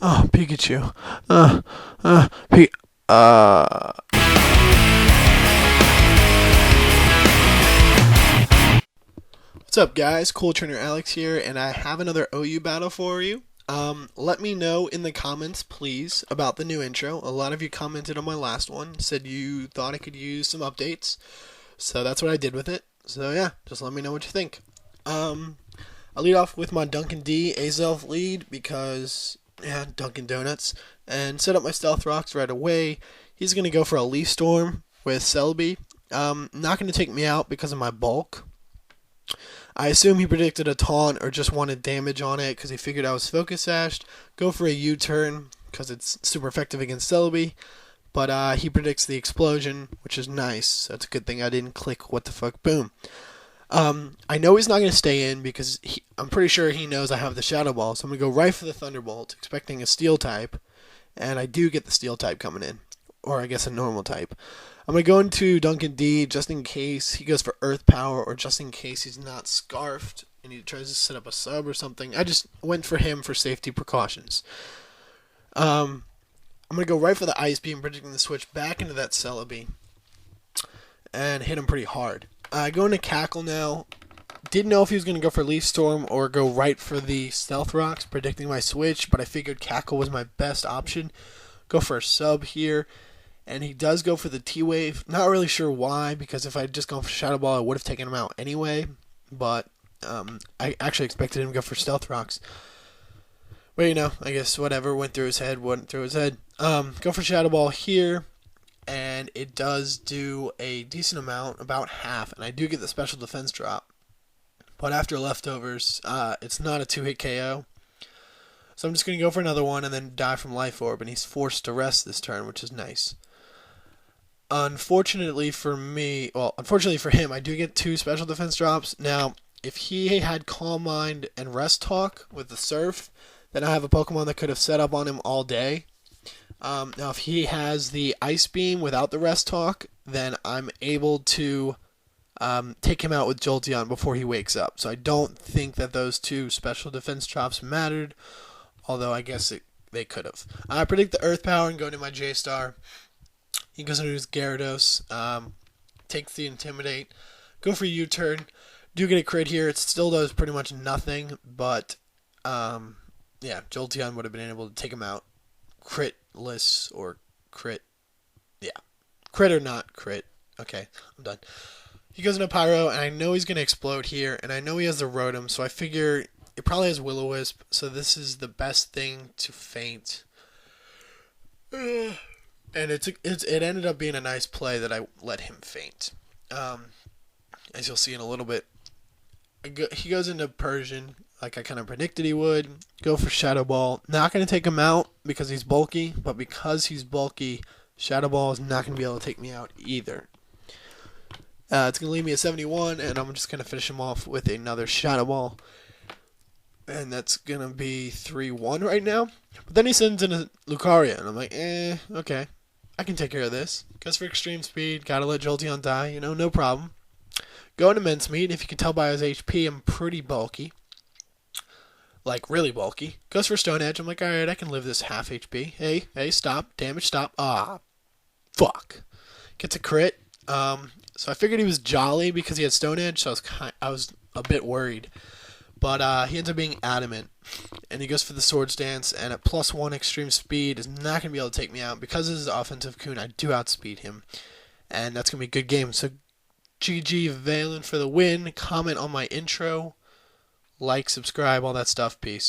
Oh, Pikachu. P. What's up, guys? CoolTrainerAlex here, and I have another OU battle for you. Let me know in the comments, please, about the new intro. A lot of you commented on my last one, said you thought I could use some updates, so that's what I did with it. So yeah, just let me know what you think. I'll lead off with my Duncan D Azelf lead because, yeah, Dunkin' Donuts, and set up my Stealth Rocks right away. He's going to go for a Leaf Storm with Celebi. Not going to take me out because of my bulk. I assume he predicted a taunt or just wanted damage on it because he figured I was Focus Sashed. Go for a U-turn because it's super effective against Celebi. But he predicts the explosion, which is nice. That's a good thing I didn't click what the fuck, boom. I know he's not going to stay in because I'm pretty sure he knows I have the Shadow Ball. So I'm going to go right for the Thunderbolt, expecting a Steel type. And I do get the Steel type coming in. Or I guess a normal type. I'm going to go into Duncan D just in case he goes for Earth Power or just in case he's not Scarfed and he tries to set up a sub or something. I just went for him for safety precautions. I'm going to go right for the Ice Beam, predicting the switch back into that Celebi and hit him pretty hard. I go into Cackle now. Didn't know if he was going to go for Leaf Storm or go right for the Stealth Rocks, predicting my switch, but I figured Cackle was my best option. Go for a sub here. And he does go for the T-Wave. Not really sure why, because if I had just gone for Shadow Ball, I would have taken him out anyway. But I actually expected him to go for Stealth Rocks. But, you know, I guess whatever went through his head, went through his head. Go for Shadow Ball here. And it does do a decent amount, about half. And I do get the special defense drop. But after leftovers, it's not a 2-hit KO. So I'm just going to go for another one and then die from Life Orb. And he's forced to rest this turn, which is nice. Unfortunately for him, I do get 2 special defense drops. Now, if he had Calm Mind and Rest Talk with the Surf, then I have a Pokemon that could have set up on him all day. Now, if he has the Ice Beam without the Rest Talk, then I'm able to take him out with Jolteon before he wakes up. So I don't think that those 2 special defense drops mattered, although I guess they could have. I predict the Earth Power and go to my J-Star. He goes into his Gyarados, takes the Intimidate, go for U-turn, do get a crit here. It still does pretty much nothing, but yeah, Jolteon would have been able to take him out. Critless or crit, yeah, crit or not crit. Okay, I'm done. He goes into Pyro, and I know he's going to explode here, and I know he has the Rotom, so I figure it probably has Will-O-Wisp, so this is the best thing to feint. And it ended up being a nice play that I let him feint. As you'll see in a little bit, he goes into Persian like I kind of predicted he would. Go for Shadow Ball. Not going to take him out because he's bulky, but because he's bulky, Shadow Ball is not going to be able to take me out either. It's going to leave me at 71, and I'm just going to finish him off with another Shadow Ball. And that's going to be 3-1 right now. But then he sends in a Lucario, and I'm like, okay. I can take care of this. Goes for extreme speed. Gotta let Jolteon die. No problem. Go into Mincemeat. If you can tell by his HP, I'm pretty bulky. Like, really bulky. Goes for Stone Edge. I'm like, alright, I can live this half HP. Hey, stop. Damage, stop. Fuck. Gets a crit. So I figured he was jolly because he had Stone Edge, so I was a bit worried. But he ends up being adamant. And he goes for the Swords Dance, and at +1 extreme speed is not going to be able to take me out. Because this is offensive Kun, I do outspeed him. And that's going to be a good game. So GG Valen for the win. Comment on my intro. Like, subscribe, all that stuff. Peace.